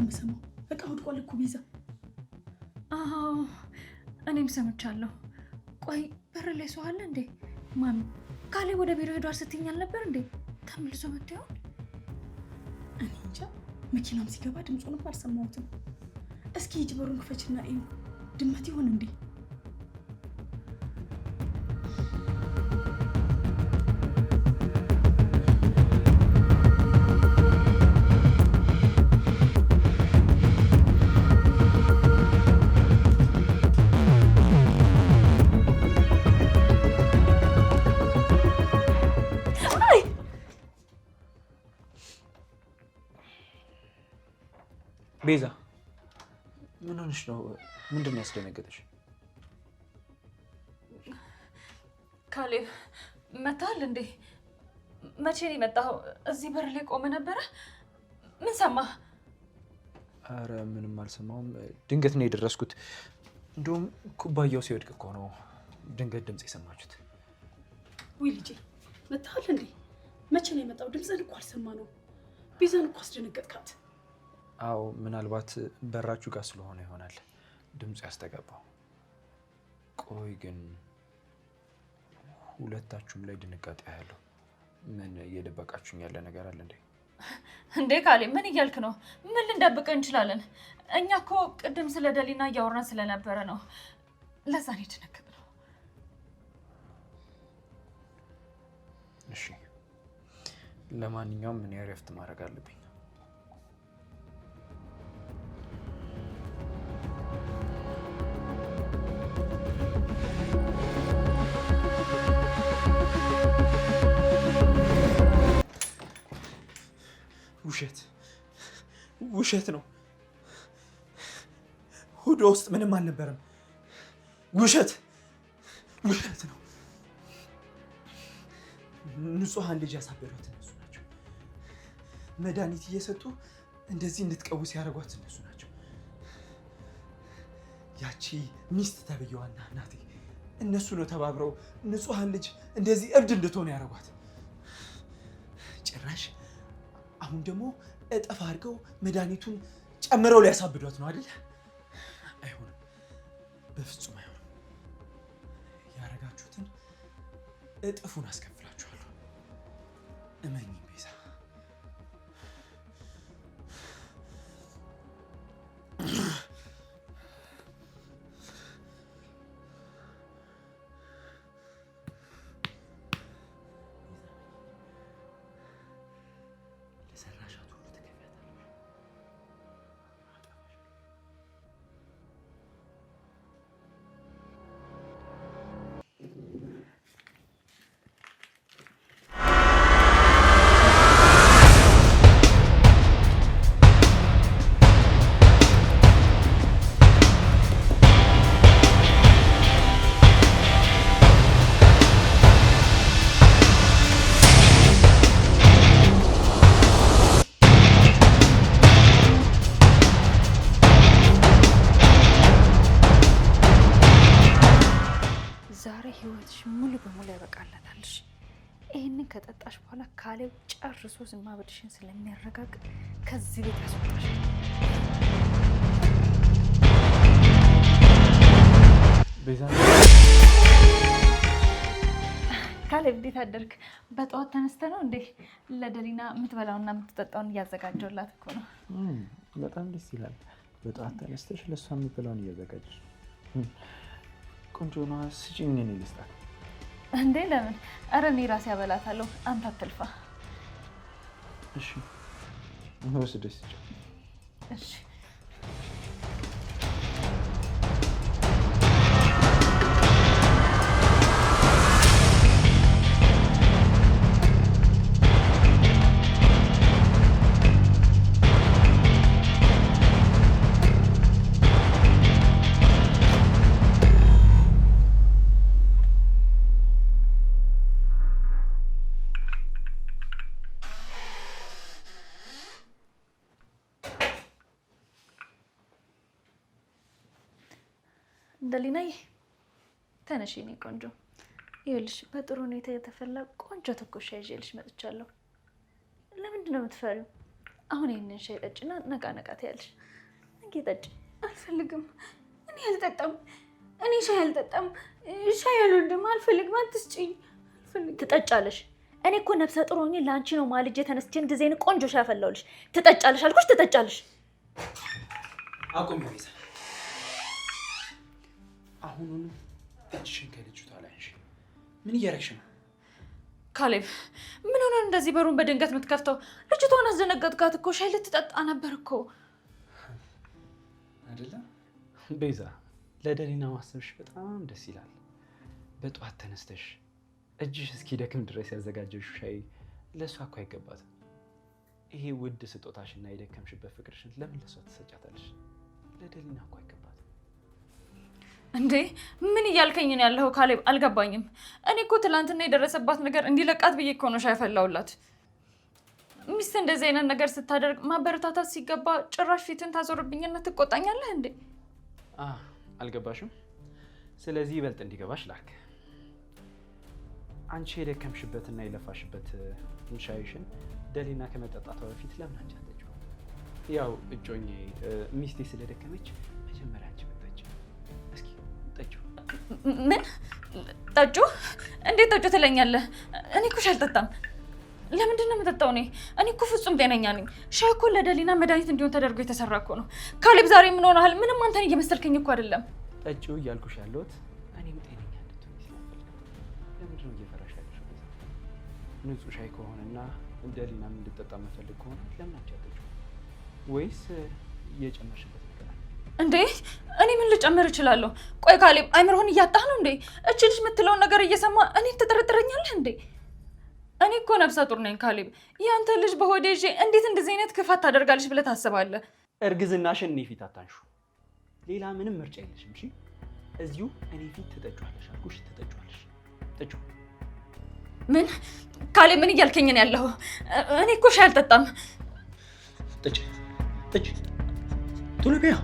የምሰማው? እቃ ወድቋል እኮ ቤዛ። አዎ እኔም ሰምቻለሁ። ቆይ በር ላይ ሰው አለ እንዴ? ማሚ ካሌ ወደ ቢሮ ሄዷል ስትይኝ አልነበር እንዴ? ተመልሶ መጥቶ ይሆን? እኔ እንጃ። መኪናም ሲገባ ድምፁንም አልሰማሁትም። እስኪ ሂጂ በሩን ክፈችና እዩ። ድመት ይሆን እንዴ? ቤዛ ምን ሆነሽ ነው? ምንድን ነው ያስደነገጠሽ? ካሌብ መታል እንዴ? መቼ ነው የመጣኸው? እዚህ በር ላይ ቆመ ነበረ። ምን ሰማህ? አረ ምንም አልሰማሁም። ድንገት ነው የደረስኩት። እንደውም ኩባያው ሲወድቅ እኮ ነው ድንገት ድምፅ የሰማችሁት። ውይ ልጄ መታል እንዴ? መቼ ነው የመጣው? ድምፅህን እኮ አልሰማ ነው። ቤዛን እኮ አስደነገጥካት። አዎ ምናልባት በራችሁ ጋር ስለሆነ ይሆናል ድምፁ ያስተጋባው። ቆይ ግን ሁለታችሁም ላይ ድንጋጤ ያለው ምን እየደበቃችሁኝ ያለ ነገር አለ እንዴ? እንዴ ካሌብ ምን እያልክ ነው? ምን ልንደብቅ እንችላለን? እኛ እኮ ቅድም ስለ ደሊና እያወራን ስለነበረ ነው። ለዛ ነው የደነገጥነው። እሺ ለማንኛውም ምን እረፍት ማድረግ አለብኝ። ውሸት ነው። ሆዷ ውስጥ ምንም አልነበረም። ውሸት ነው። ንጹሐን ልጅ ያሳበዷት እነሱ ናቸው። መድኃኒት እየሰጡ እንደዚህ እንድትቀውስ ያደረጓት እነሱ ናቸው። ያቺ ሚስት ተብዬዋና እናቴ እነሱ ነው ተባብረው ንጹሐን ልጅ እንደዚህ እብድ እንድትሆን ያደረጓት። ጭራሽ አሁን ደግሞ እጥፍ አድርገው መድኃኒቱን ጨምረው ሊያሳብዷት ነው አይደል? አይሆንም፣ በፍጹም አይሆንም። ያረጋችሁትን እጥፉን አስከፍላችኋለሁ። እመኚኝ ቤዛ። ይሄንን ከጠጣሽ በኋላ ካሌብ ጨርሶ ዝማበድሽን ስለሚያረጋግጥ ከዚህ ቤት ያስወጣሽ። ቤዛ ካሌብ እንዴት አደርክ? በጠዋት ተነስተህ ነው እንዴ? ለደሊና የምትበላውና የምትጠጣውን እያዘጋጀሁላት እኮ ነው። በጣም ደስ ይላል። በጠዋት ተነስተሽ ለእሷ የምትበላውን እያዘጋጀሽ። ቆንጆ ነው። ስጪኝ እኔ ልስጣት። እንዴ ለምን? ኧረ እኔ ራሴ አበላታለሁ፣ አንተ አትልፋ። እሺ ወስደሽ ስጪኝ። እሺ ደሊናዬ ተነሽ የኔ ቆንጆ። ይኸውልሽ በጥሩ ሁኔታ የተፈላ ቆንጆ ትኩስ ሻይ ይዤልሽ መጥቻለሁ። ለምንድን ነው የምትፈሪው? አሁን ይሄንን ሻይ ጠጭና ነቃ ነቃ ትያለሽ። እንኪ ጠጭ። አልፈልግም። እኔ አልጠጣም። እኔ ሻይ አልጠጣም። ሻይ አልወድም። አልፈልግም። አትስጪኝ። አልፈልግም። ትጠጫለሽ። እኔ እኮ ነፍሰ ጥሩ ሆኜ ለአንቺ ነው ማልጄ ተነስቼ እንደዚህ አይነት ቆንጆ ሻይ አፈላሁልሽ። ትጠጫለሽ አልኩሽ፣ ትጠጫለሽ። አቁም ቤዛ። አሁኑኑ እጅሽን ከልጅቷ ላይ አንሺ። ምን እያደረግሽ ነው? ካሌብ ምን ሆነ እንደዚህ በሩን በድንገት የምትከፍተው? ልጅቷን አስደነገጥካት እኮ። ሻይ ልትጠጣ ነበር እኮ አይደለ? ቤዛ ለደሊና ማሰብሽ በጣም ደስ ይላል። በጧት ተነስተሽ እጅሽ እስኪደክም ድረስ ያዘጋጀሽው ሻይ ለእሷ እኮ አይገባትም። ይሄ ውድ ስጦታሽና የደከምሽበት ፍቅርሽን ለምን ለእሷ ትሰጫታለሽ? ለደሊና እኮ አይገባትም። እንዴ ምን እያልከኝ ነው ያለው ካሌብ? አልገባኝም። እኔ እኮ ትላንትና የደረሰባት ነገር እንዲለቃት ብዬ እኮ ነው ሻይ ፈላውላት። ሚስት እንደዚህ አይነት ነገር ስታደርግ ማበረታታት ሲገባ ጭራሽ ፊትን ታዞርብኝና ትቆጣኛለህ እንዴ? አልገባሽም? ስለዚህ ይበልጥ እንዲገባሽ ላክ። አንቺ የደከምሽበትና የለፋሽበት ሻይሽን ደሊና ከመጠጣቷ በፊት ለምን አንቺ አትጠጪው? ያው እጮኜ ሚስቴ ስለደከመች መጀመሪያ አንቺ ብትጠጪ። እስኪ ጠጪው። ምን ጠጩ? እንዴት ጠጩ ትለኛለህ? እኔ እኮ ሻይ አልጠጣም። ለምንድን ነው የምጠጣው? እኔ እኮ ፍጹም ጤነኛ ነኝ። ሻይ እኮ ለደሊና መድኃኒት እንዲሆን ተደርጎ የተሰራ እኮ ነው። ካሌብ ዛሬ ምን ሆነሃል? ምንም አንተን እየመሰልከኝ እኮ አይደለም። ጠጪው እያልኩሽ ያለሁት እኔም ጤነኛ እንድትሆኝ ስለምፈልግ። ለምንድን ነው እየፈራሽ ያለሽው? ንጹህ ሻይ ከሆነና ደሊናም እንድትጠጣ የምፈልግ ከሆነ ለምን አንቺ አትጠጪው? ወይስ እየጨመርሽበት ነገር አለ? እንዴ እኔ ምን ልጨምር እችላለሁ? ቆይ ካሌብ አይምሮህን እያጣህ ነው እንዴ? እቺ ልጅ የምትለውን ነገር እየሰማ እኔን ትጠረጥረኛለህ እንዴ? እኔ እኮ ነፍሰ ጡር ነኝ ካሌብ። ያንተ ልጅ በሆዴ ይዤ እንዴት እንደዚህ አይነት ክፋት ታደርጋለች ብለህ ታስባለህ? እርግዝናሽን እኔ ፊት አታንሹ። ሌላ ምንም ምርጫ የለሽም። እሺ እዚሁ እኔ ፊት ትጠጪዋለሽ አልኩሽ፣ ትጠጪዋለሽ። ጠጪው። ምን ካሌብ ምን እያልከኝ ነው ያለኸው? እኔ እኮ ሻይ አልጠጣም። ጠጪ ጠጪ፣ ቶሎ በያ።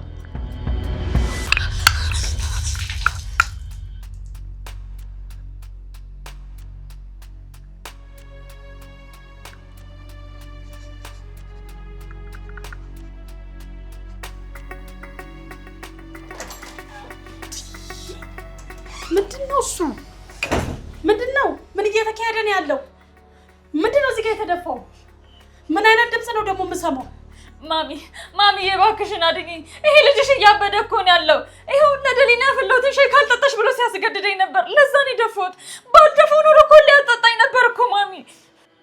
ምንድነው እሱ? ምንድነው? ምን እየተካሄደ ነው ያለው? ምንድነው እዚህ ጋር የተደፋው? ምን አይነት ድምፅ ነው ደግሞ የምሰማው? ማሚ የባክሽን አድኝኝ። ይሄ ልጅሽ እያበደ እኮ ነው ያለው። ይሄው ለደሊና ያፈላሁትን ሻይ ካልጠጣሽ ብሎ ሲያስገድደኝ ነበር። ለዛ ነው የደፋሁት። ባልደፋው ኖሮ እኮ ሊያጠጣኝ ነበር እኮ ማሚ።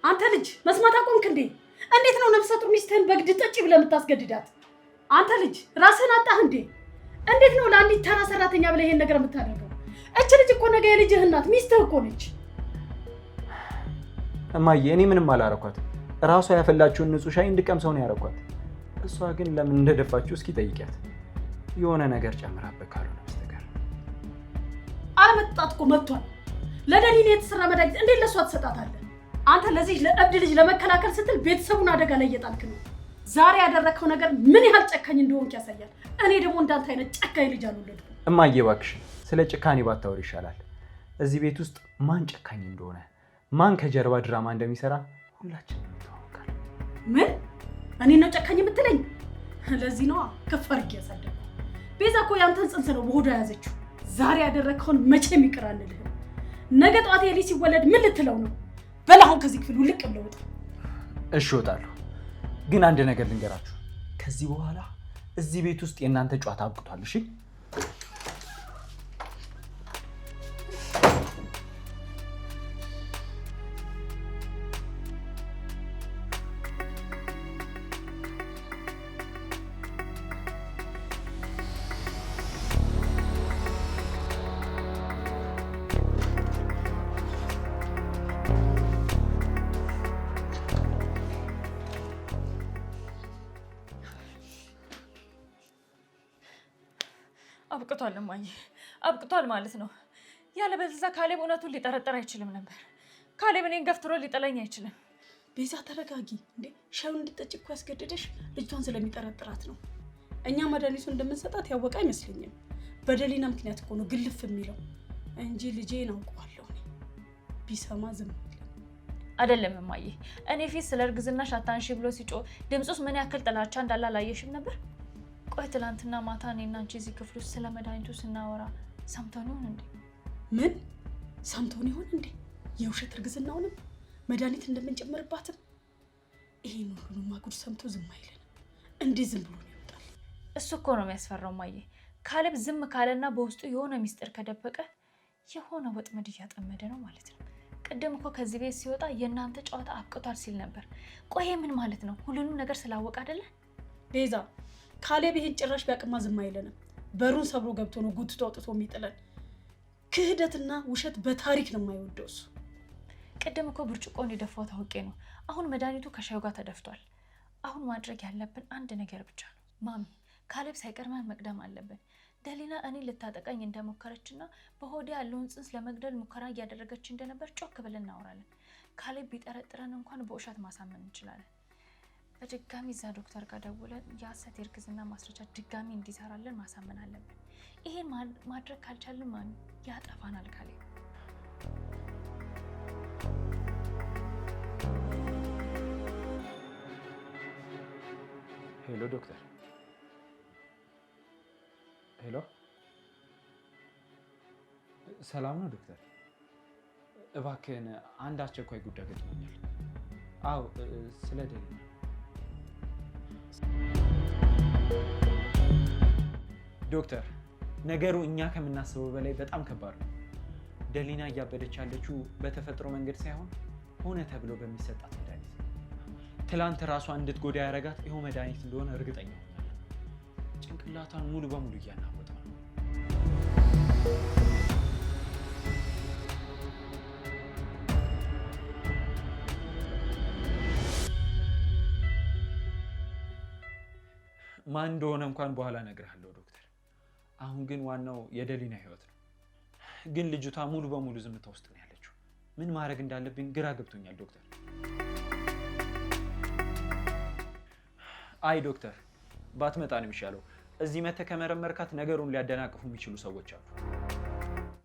አንተ ልጅ መስማት አቆምክ እንዴ? እንዴት ነው ነፍሰ ጡር ሚስትህን በግድ ጠጪ ብለህ የምታስገድዳት? አንተ ልጅ ራስህን አጣህ እንዴ? እንዴት ነው ለአንዲት ተራ ሰራተኛ ብለህ ይሄን ነገር የምታደርገው? እች ልጅ እኮ ነገ የልጅህ እናት ሚስትህ እኮ ነች። እማዬ እኔ ምንም አላረኳት። ራሷ ያፈላችውን ንጹህ ሻይ እንድቀምሰው ነው ያረኳት። እሷ ግን ለምን እንደደፋችሁ እስኪ ጠይቂያት። የሆነ ነገር ጨምራበት ካልሆነ በስተቀር። አለመጣት እኮ መጥቷል። ለደሊና የተሰራ መድኃኒት እንዴት ለሷ ትሰጣታለህ? አንተ ለዚህ ለእብድ ልጅ ለመከላከል ስትል ቤተሰቡን አደጋ ላይ እየጣልክ ነው። ዛሬ ያደረከው ነገር ምን ያህል ጨካኝ እንደሆንክ ያሳያል። እኔ ደግሞ እንዳንተ አይነት ጨካኝ ልጅ አልወለድኩም። እማዬ እባክሽ ስለ ጭካኔ ባታወሪ ይሻላል። እዚህ ቤት ውስጥ ማን ጨካኝ እንደሆነ ማን ከጀርባ ድራማ እንደሚሰራ ሁላችንም እንተዋወቃለን። ምን? እኔ ነው ጨካኝ የምትለኝ? ለዚህ ነው ከፍ አድርጌ ያሳደግኩ። ቤዛ እኮ ያንተን ጽንስ ነው በሆዷ ያዘችው። ዛሬ ያደረከውን መቼም ይቅር አንልህም። ነገ ጠዋት የሊ ሲወለድ ምን ልትለው ነው? በል አሁን ከዚህ ክፍል ውልቅ ብለህ ውጣ። እሺ እወጣለሁ። ግን አንድ ነገር ልንገራችሁ። ከዚህ በኋላ እዚህ ቤት ውስጥ የእናንተ ጨዋታ አብቅቷል። እሺ አብቅቷል እማዬ፣ አብቅቷል ማለት ነው። ያለበለዚያ ካሌብ እውነቱን ሊጠረጥር አይችልም ነበር። ካሌብ እኔን ገፍትሮ ሊጠላኝ አይችልም። ቤዛ ተረጋጊ። እንዴ ሻዩን እንድትጠጪ እኮ ያስገደደሽ ልጅቷን ስለሚጠረጥራት ነው። እኛ መድኃኒቱን እንደምንሰጣት ያወቀ አይመስለኝም። በደሊና ምክንያት እኮ ነው ግልፍ የሚለው እንጂ ልጄን አውቀዋለሁ። ቢሰማ ዝም አይደለም እማዬ፣ እኔ ፊት ስለ እርግዝናሽ አታንሺ ብሎ ሲጮህ ድምፁስ ምን ያክል ጥላቻ እንዳለ አላየሽም ነበር? ቆይ ትላንትና ማታ እኔና አንቺ እዚህ ክፍል ውስጥ ስለ መድኃኒቱ ስናወራ ሰምቶን ይሆን እንዴ? ምን ሰምቶን ይሆን እንዴ? የውሸት እርግዝናውንም መድኃኒት እንደምንጨምርባትም ይሄን ሁሉንም ጉድ ሰምቶ ዝም አይለን እንዴ? ዝም ብሎ ነው ይወጣል? እሱ እኮ ነው የሚያስፈራው እማዬ። ካሌብ ዝም ካለና በውስጡ የሆነ ሚስጥር ከደበቀ የሆነ ወጥመድ እያጠመደ ነው ማለት ነው። ቅድም እኮ ከዚህ ቤት ሲወጣ የእናንተ ጨዋታ አብቅቷል ሲል ነበር። ቆይ ምን ማለት ነው? ሁሉንም ነገር ስላወቀ አይደለ? ቤዛ ካሌብ ይሄን ጭራሽ ቢያቅማ ዝም አይለንም። በሩን ሰብሮ ገብቶ ነው ጉትቶ አውጥቶ የሚጥለን። ክህደትና ውሸት በታሪክ ነው የማይወደው እሱ። ቅድም እኮ ብርጭቆ እንደደፋው ታውቄ ነው። አሁን መድኃኒቱ ከሻዩ ጋር ተደፍቷል። አሁን ማድረግ ያለብን አንድ ነገር ብቻ ነው ማሚ። ካሌብ ሳይቀድመን መቅደም አለብን። ደሊና እኔ ልታጠቃኝ እንደሞከረችና በሆዴ ያለውን ጽንስ ለመግደል ሙከራ እያደረገች እንደነበር ጮክ ብለን እናወራለን። ካሌብ ቢጠረጥረን እንኳን በውሸት ማሳመን እንችላለን። በድጋሚ እዛ ዶክተር ጋር ደውለን የሐሰት የእርግዝና ማስረጃ ድጋሚ እንዲሰራለን ማሳመን አለብን። ይሄን ማድረግ ካልቻልን ማሚ ያጠፋናል ካሌብ። ሄሎ ዶክተር። ሄሎ ሰላም ነው ዶክተር? እባክህን አንድ አስቸኳይ ጉዳይ ገጥሞኛል። አዎ ስለ ደሊና። ዶክተር ነገሩ እኛ ከምናስበው በላይ በጣም ከባድ ነው። ደሊና እያበደች ያለችው በተፈጥሮ መንገድ ሳይሆን ሆነ ተብሎ በሚሰጣት መድኃኒት ነው። ትላንት ራሷን እንድትጎዳ ያደረጋት ይኸው መድኃኒት እንደሆነ እርግጠኛ ሆኛለሁ። ጭንቅላቷን ሙሉ በሙሉ እያናወጠው ነው። ማን እንደሆነ እንኳን በኋላ እነግርሃለሁ ዶክተር። አሁን ግን ዋናው የደሊና ህይወት ነው። ግን ልጅቷ ሙሉ በሙሉ ዝምታ ውስጥ ነው ያለችው። ምን ማድረግ እንዳለብኝ ግራ ገብቶኛል ዶክተር። አይ ዶክተር ባትመጣ ነው የሚሻለው። እዚህ መተህ ከመረመርካት ነገሩን ሊያደናቅፉ የሚችሉ ሰዎች አሉ።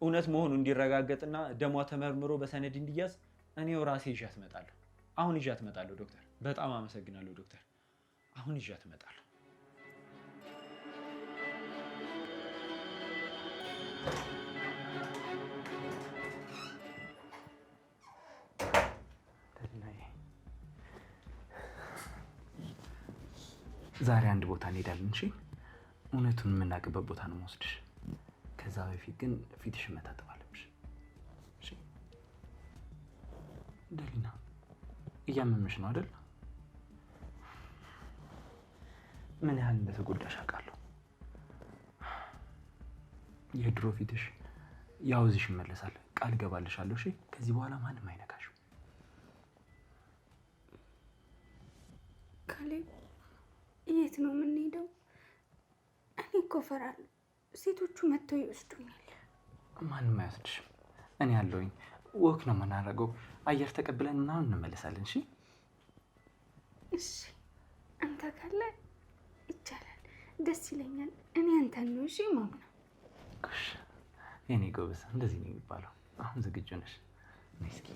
እውነት መሆኑ እንዲረጋገጥና ደሟ ተመርምሮ በሰነድ እንዲያዝ እኔው ራሴ ይዣት እመጣለሁ። አሁን ይዣት እመጣለሁ ዶክተር። በጣም አመሰግናለሁ ዶክተር። አሁን ይዣት እመጣለሁ። ዛሬ አንድ ቦታ እንሄዳለን። እሺ? እውነቱን የምናውቅበት ቦታ ነው የምወስድሽ። ከዛ በፊት ግን ፊትሽ መታጠብ አለብሽ። እሺ? ደሊና እያመመሽ ነው አይደል? ምን ያህል እንደተጎዳሽ አውቃለሁ። የድሮ ፊትሽ ያው እዚሽ ይመለሳል። ቃል ገባልሻለሁ። እሺ? ከዚህ በኋላ ማንም አይነካሽም። ካሌብ የት ነው የምንሄደው? እኔ እኮ እፈራለሁ። ሴቶቹ መጥተው ይወስዱኛል። ማንም አይወስድሽም። እኔ ያለሁኝ። ወክ ነው የምናደርገው። አየር ተቀብለን ምናምን እንመለሳለን። እሺ? እሺ፣ አንተ ካለ ይቻላል፣ ደስ ይለኛል። እኔ አንተን ነው እሺ ማምነው። እሺ የኔ ጎበዝ፣ እንደዚህ ነው የሚባለው። አሁን ዝግጁ ነሽ? ነይ እስኪ።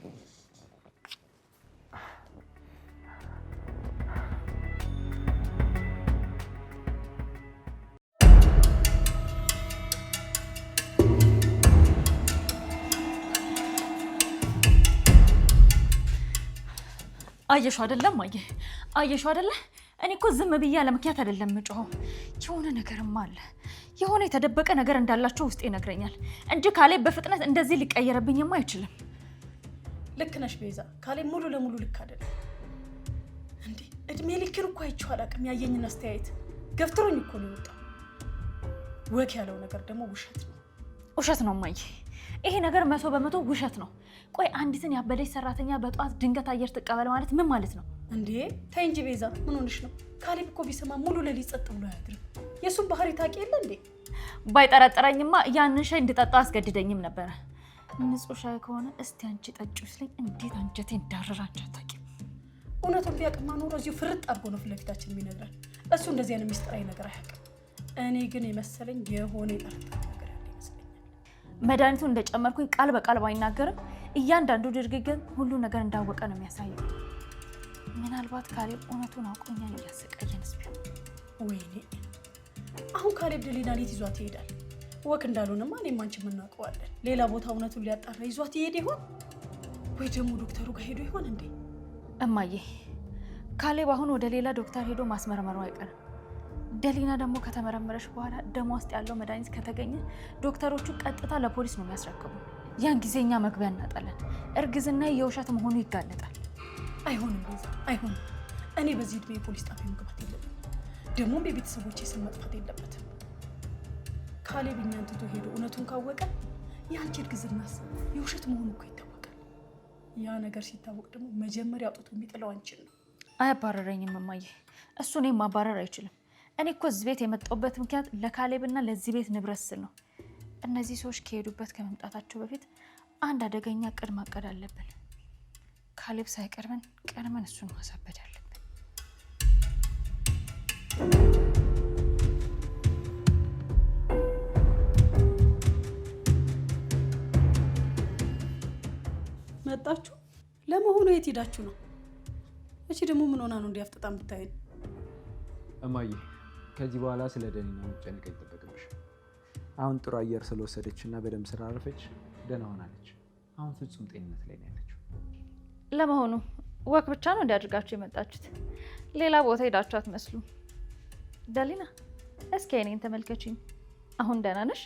አየሽው አይደለም? አየሽው አይደለ? እኔ እኮ ዝም ብዬ ያለ ምክንያት አይደለም የምጮኸው። የሆነ ነገርም አለ። የሆነ የተደበቀ ነገር እንዳላቸው ውስጥ ይነግረኛል እንጂ ካሌብ በፍጥነት እንደዚህ ሊቀየርብኝማ አይችልም። ልክ ነሽ ቤዛ። ካሌብ ሙሉ ለሙሉ ልክ አይደለም እንዴ። እድሜ ልክን እኮ አይቼው አላውቅም። ያየኝን አስተያየት ገፍትሮኝ እኮ ነው የወጣው። ወክ ያለው ነገር ደግሞ ውሸት ነው። ውሸት ነው እማዬ። ይሄ ነገር 100% ውሸት ነው። ቆይ አንዲትን ያበደች ሰራተኛ በጧት ድንገት አየር ትቀበል ማለት ምን ማለት ነው እንዴ? ተይ እንጂ ቤዛ፣ ምን ሆነሽ ነው? ካሌብ እኮ ቢሰማ ሙሉ ለሊት ጸጥ ብሎ አያድርም። የሱን ባህሪ ታውቂ የለ እንዴ? ባይጠረጠረኝማ ያንን ሻይ እንድጠጣው አስገድደኝም ነበረ። ንጹህ ሻይ ከሆነ እስቲ አንቺ ጠጪው ስለኝ እንዴት አንጀቴ እንዳረራ አንቺ አታውቂም። እውነቱን ቢያውቅማ ኖሮ እዚሁ ፍርጥ አድርጎ ነው ፊት ለፊታችን የሚነግረን። እሱ እንደዚህ አይነት ሚስጥራዊ ነገር አያውቅም። እኔ ግን የመሰለኝ የሆነ የጠረጠረ ነገር ያለ ይመስለኛል። መድኃኒቱን እንደጨመርኩኝ ቃል በቃል ባይናገርም እያንዳንዱ ድርጊት ግን ሁሉ ነገር እንዳወቀ ነው የሚያሳየው። ምናልባት ካሌብ እውነቱን አውቆ እኛን እያሰቃየንስ ቢሆን። ወይኔ አሁን ካሌብ ደሊናን የት ይዟት ይሄዳል? ወክ እንዳልሆነማ እኔም አንቺም እናውቀዋለን። ሌላ ቦታ እውነቱን ሊያጣራ ይዟት ይሄድ ይሆን? ወይ ደግሞ ዶክተሩ ጋር ሄዶ ይሆን እንዴ? እማዬ ካሌብ አሁን ወደ ሌላ ዶክተር ሄዶ ማስመርመሩ አይቀርም። ደሊና ደግሞ ከተመረመረች በኋላ ደም ውስጥ ያለው መድኃኒት ከተገኘ ዶክተሮቹ ቀጥታ ለፖሊስ ነው የሚያስረክቡ። ያን ጊዜ እኛ መግቢያ እናጣለን። እርግዝና የውሸት መሆኑ ይጋለጣል። አይሆንም ቤዛ፣ አይሆንም። እኔ በዚህ እድሜ የፖሊስ ጣቢያ መግባት የለብንም። ደግሞም የቤተሰቦቼ ስም መጥፋት የለበትም። ካሌብ እኛን ትቶ ሄዶ እውነቱን ካወቀ የአንቺ እርግዝናስ የውሸት መሆኑ እኮ ይታወቃል። ያ ነገር ሲታወቅ ደግሞ መጀመሪያ አውጥቶ የሚጥለው አንቺን ነው። አያባረረኝም እማዬ፣ እሱ እኔን ማባረር አይችልም። እኔ እኮ እዚህ ቤት የመጣሁበት ምክንያት ለካሌብና ለዚህ ቤት ንብረት ስል ነው። እነዚህ ሰዎች ከሄዱበት ከመምጣታቸው በፊት አንድ አደገኛ እቅድ ማቀድ አለብን። ካሌብ ሳይቀርበን ቀድመን እሱን ማሳበድ አለብን። መጣችሁ? ለመሆኑ የት ሄዳችሁ ነው? እቺ ደግሞ ምን ሆና ነው እንዲያፍጥጣም ብታይን? እማዬ ከዚህ በኋላ ስለ ደሊና መጨነቅ አይጠበቅብሽ። አሁን ጥሩ አየር ስለወሰደችና በደንብ ስላረፈች ደህና ሆናለች። አሁን ፍጹም ጤንነት ላይ ነው ያለችው። ለመሆኑ ወክ ብቻ ነው እንዲያድርጋችሁ የመጣችሁት? ሌላ ቦታ ሄዳችሁ አትመስሉም። ደሊና እስኪ እኔን ተመልከችኝ። አሁን ደህና ነሽ?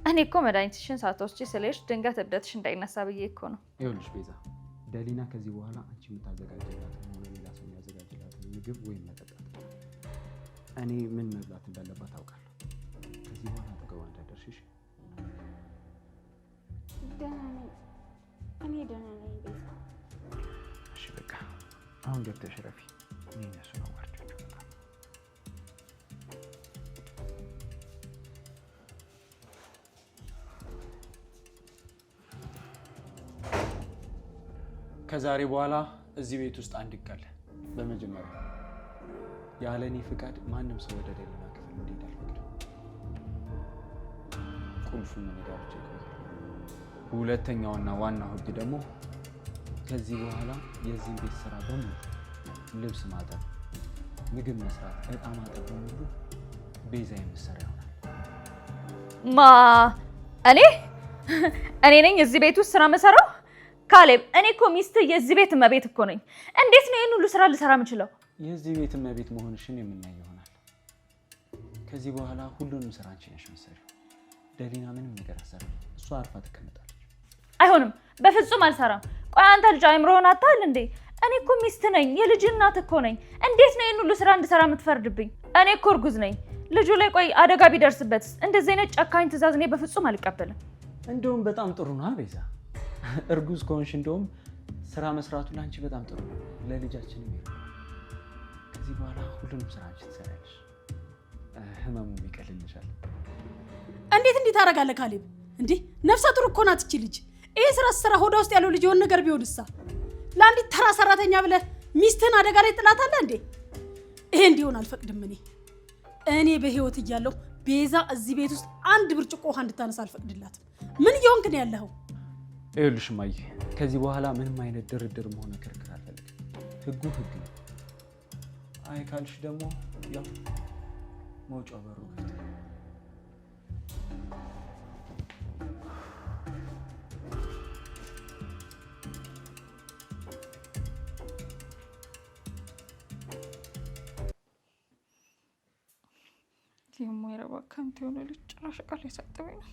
እኔ እኮ መድኃኒትሽን ሳትወስጂ ስለሽ ድንገት እብደትሽ እንዳይነሳ ብዬ እኮ ነው። ይኸውልሽ ቤዛ፣ ደሊና ከዚህ በኋላ አንቺ የምታዘጋጅላት ሆነ ሌላ ሰው የሚያዘጋጅላት ምግብ ወይም መጠጣት እኔ ምን መብላት እንዳለባት አውቃለሁ። ከዚህ በኋላ አጠገቧ እንዳደርሽሽ። ደህና ነኝ፣ እኔ ደህና ነኝ ቤዛ። እሺ በቃ አሁን ገብተሽ ረፊ። እኔ እነሱ ነው ዋርቻቸው። ከዛሬ በኋላ እዚህ ቤት ውስጥ አንድ ህግ አለ። በመጀመሪያ ያለ እኔ ፍቃድ ማንም ሰው ወደ ደሊና ክፍል እንዲሄድ አልፈቅድም። ቁልፉን እኔ ጋር ብቻ ይቆያል። ሁለተኛውና ዋናው ህግ ደግሞ ከዚህ በኋላ የዚህ ቤት ስራ በሙሉ ልብስ ማጠብ፣ ምግብ መስራት፣ እቃ ማጠብ በሙሉ ቤዛ የምትሰራ ይሆናል። እኔ ነኝ እዚህ ቤት ውስጥ ስራ መሰራው? ካሌብ እኔ እኮ ሚስትህ የዚህ ቤት እመቤት እኮ ነኝ። እንዴት ነው ይሄን ሁሉ ስራ ልሰራ የምችለው? የዚህ ቤት እመቤት መሆንሽን የምናይ ይሆናል። ከዚህ በኋላ ሁሉንም ስራ አንቺ ነሽ የምትሰሪው። ደሊና ምንም ነገር አትሰራም። እሷ አርፋ ትቀመጣለች። አይሆንም፣ በፍጹም አልሰራም። ቆይ አንተ ልጅ አይምሮህን አታል እንዴ? እኔ እኮ ሚስት ነኝ፣ የልጅ እናት እኮ ነኝ። እንዴት ነው ይሄን ሁሉ ስራ እንድሰራ የምትፈርድብኝ? እኔ እኮ እርጉዝ ነኝ። ልጁ ላይ ቆይ አደጋ ቢደርስበትስ? እንደዚህ አይነት ጨካኝ ትዕዛዝ እኔ በፍጹም አልቀበልም። እንደውም በጣም ጥሩ ነው ቤዛ። እርጉዝ ከሆንሽ እንደውም ስራ መስራቱ ለአንቺ በጣም ጥሩ ነው፣ ለልጃችንም ይሆናል። ከዚህ በኋላ ሁሉንም ስራ አንቺ ትሰሪያለሽ፣ ህመሙ ይቀልልሻል። እንዴት እንዲህ ታደርጋለህ ካሌብ? እንዴ ነፍሰ ጡር እኮ ናት እቺ ልጅ። ይሄ ስራ ስራ ሆዷ ውስጥ ያለው ልጅ የሆነ ነገር ቢሆንሳ? ለአንዲት ተራ ሰራተኛ ብለህ ሚስትህን አደጋ ላይ ጥላታለህ እንዴ? ይሄ እንዲሆን አልፈቅድም። እኔ በህይወት እያለሁ ቤዛ እዚህ ቤት ውስጥ አንድ ብርጭቆ ውሃ እንድታነሳ አልፈቅድላትም። ምን እየሆንክ ነው ያለኸው? ይኸውልሽ እማዬ፣ ከዚህ በኋላ ምንም አይነት ድርድር መሆን ክርክር አልፈልግም። ህጉ ህግ ነው። አይ ካልሽ ደግሞ ያው መውጫው በሩ ክፍት ነው። የማይረባ ከንቱ የሆነ ልጅ ጭራሽ ቃል ያሳጥበኝ ነው።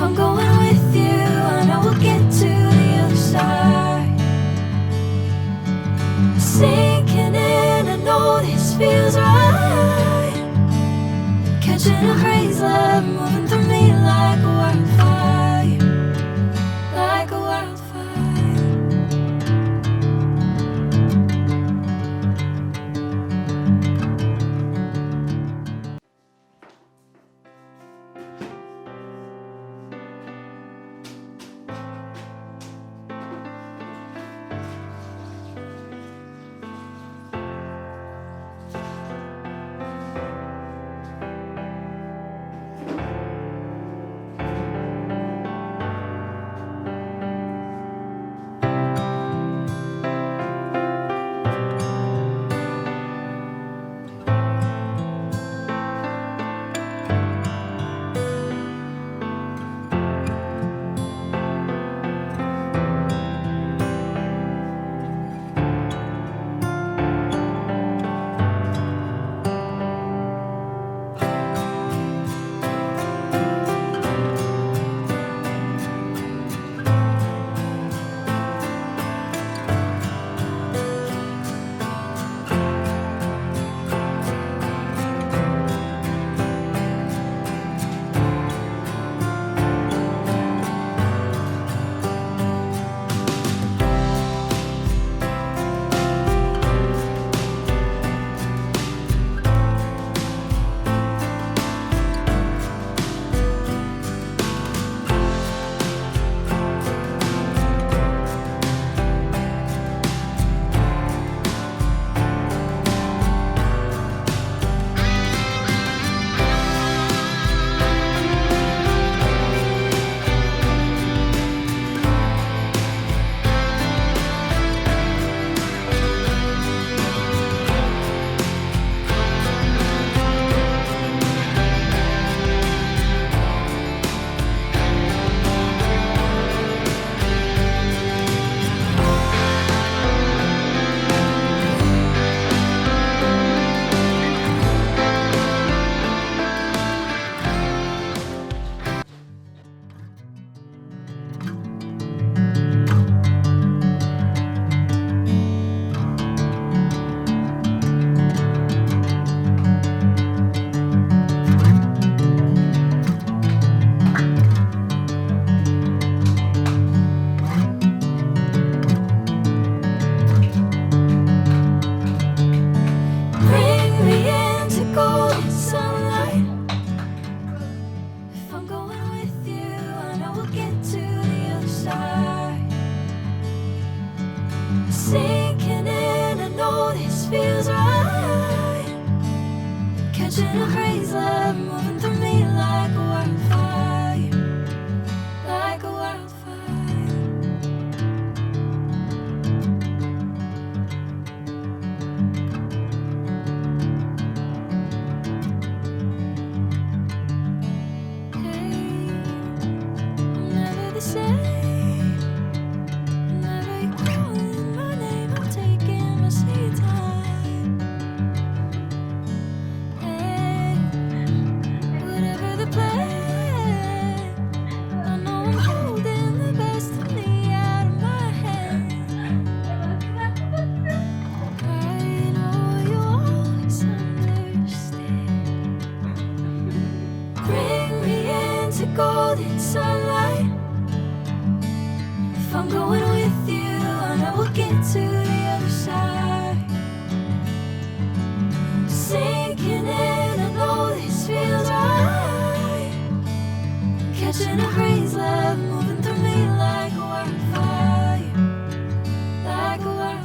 I'm going with you, I know we'll get to the other side. Sinking in, I know this feels right. Catching a crazy love moving through me like a wildfire, like a wildfire. Sinking in, I know this feels right. Catching a crazy love moving through me like a wildfire, like a wildfire. Hey, I'm never the same. Golden sunlight. If I'm going with you, I know we'll get to the other side. Sinking in, I know this feels right. Catching a crazy love moving through me like a wildfire, like a wildfire.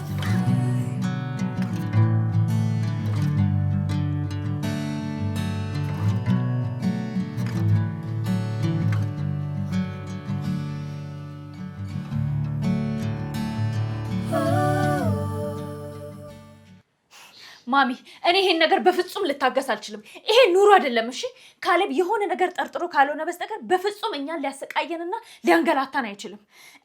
ማሚ እኔ ይሄን ነገር በፍጹም ልታገስ አልችልም። ይሄ ኑሮ አይደለም። እሺ ካሌብ የሆነ ነገር ጠርጥሮ ካልሆነ በስተቀር በፍጹም እኛን ሊያሰቃየንና ሊያንገላታን አይችልም።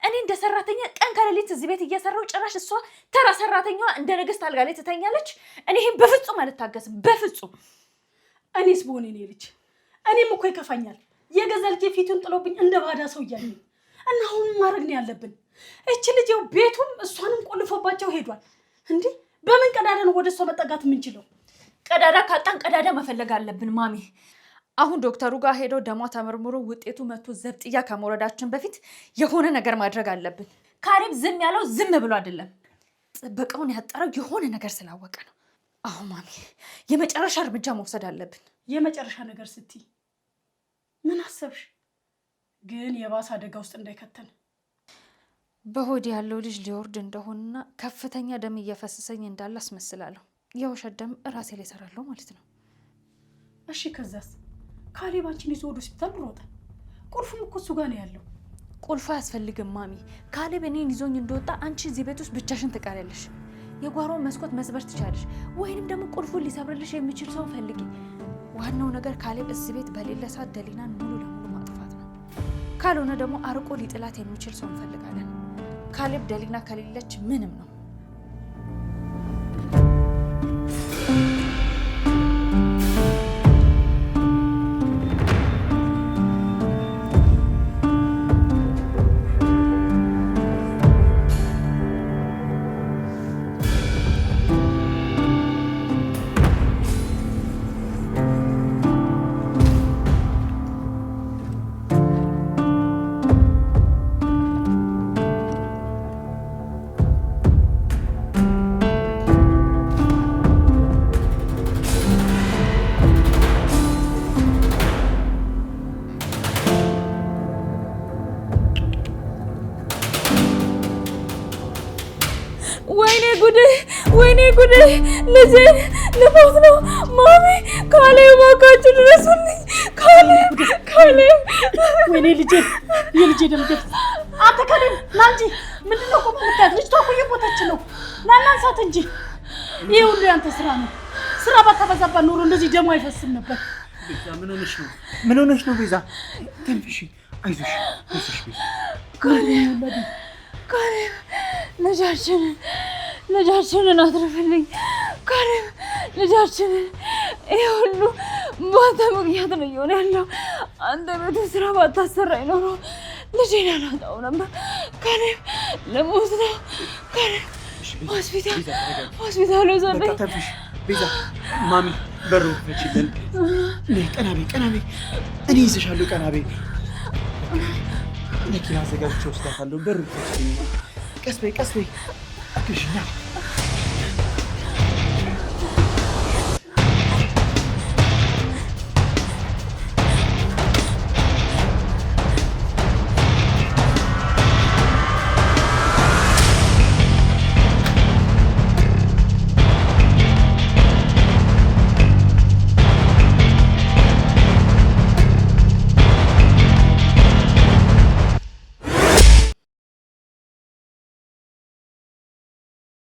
እኔ እንደ ሰራተኛ ቀን ከሌሊት እዚህ ቤት እየሰራው ጭራሽ እሷ ተራ ሰራተኛዋ እንደ ንግስት አልጋ ላይ ትተኛለች። እኔ ይሄን በፍጹም አልታገስም። በፍጹም እኔስ ብሆን እኔ ልጅ እኔም እኮ ይከፋኛል። የገዛ ልጄ ፊቱን ጥሎብኝ እንደ ባዳ ሰው እያለኝ እና አሁን ማድረግ ነው ያለብን? እቺ ልጅ ቤቱም እሷንም ቆልፎባቸው ሄዷል። እንዴ በምን ቀዳዳ ነው ወደ እሷ መጠጋት የምንችለው? ቀዳዳ ካጣን ቀዳዳ መፈለግ አለብን ማሚ። አሁን ዶክተሩ ጋር ሄደው ደሟ ተመርምሮ ውጤቱ መጥቶ ዘብጥያ ከመውረዳችን በፊት የሆነ ነገር ማድረግ አለብን። ካሌብ ዝም ያለው ዝም ብሎ አይደለም፣ ጥበቃውን ያጠረው የሆነ ነገር ስላወቀ ነው። አሁን ማሚ የመጨረሻ እርምጃ መውሰድ አለብን። የመጨረሻ ነገር ስትይ ምን አሰብሽ? ግን የባሰ አደጋ ውስጥ እንዳይከተን። በሆድ ያለው ልጅ ሊወርድ እንደሆነና ከፍተኛ ደም እየፈሰሰኝ እንዳለ አስመስላለሁ። የውሸት ደም ራሴ ላይ እሰራለሁ ማለት ነው። እሺ ከዛስ? ካሌብ አንቺን ይዞ ወደ ሆስፒታል ሮጠ። ቁልፉም እኮ እሱ ጋር ነው ያለው። ቁልፉ አያስፈልግም ማሚ። ካሌብ እኔን ይዞኝ እንደወጣ አንቺ እዚህ ቤት ውስጥ ብቻሽን ትቀሪያለሽ። የጓሮውን መስኮት መስበር ትቻለሽ፣ ወይንም ደግሞ ቁልፉን ሊሰብርልሽ የሚችል ሰው ፈልጊ። ዋናው ነገር ካሌብ እዚህ ቤት በሌለ ሰዓት ደሊናን ሙሉ ለሙሉ ማጥፋት ነው። ካልሆነ ደግሞ አርቆ ሊጥላት የሚችል ሰው እንፈልጋለን። ካሌብ ደሊና ከሌለች ምንም ነው። ወይኔ ጉዴ! ልጄን ልሞት ነው ማሚ። ካሌብ እባካችሁ ድረሱልኝ! ካሌብ! ወይኔ ልጄን! የልጄ ደም ገፍ! አንተ ካሌብ ና እንጂ! ምንድነው ቆሞ የምታያት? ልጅቷ እኮ እየሞተች ነው። ና እናንሳት እንጂ! ይሄ ሁሉ ያንተ ስራ ነው። ስራ ባታበዛባት ኖሮ እንደዚህ ደሙ አይፈስም ነበር። ቤዛ ምን ሆነሽ ነው? ምን ሆነሽ ነው ቤዛ? ተንፍሺ፣ አይዞሽ ቤዛ። ካሌብ ልጃችንን አትርፍልኝ ካሌብ፣ ልጃችንን። ይሄ ሁሉ በአንተ ምክንያት ነው እየሆነ ያለው። አንተ ቤቱ ስራ ባታሰራኝ ኖሮ ልጄን አላጣው ነበር ካሌብ። ልሞት ነው ካሌብ። ሆስፒታል ወሰደኝ። ተንፍሽ ቤዛ። ማሚ በሩ ፈችልን። ቀና በይ። እኔ ይዘሻለሁ። ቀና በይ። መኪና አዘጋጅቼ ወስዳታለሁ። በሩ ፈችልኝ። ቀስ በይ። ግሽና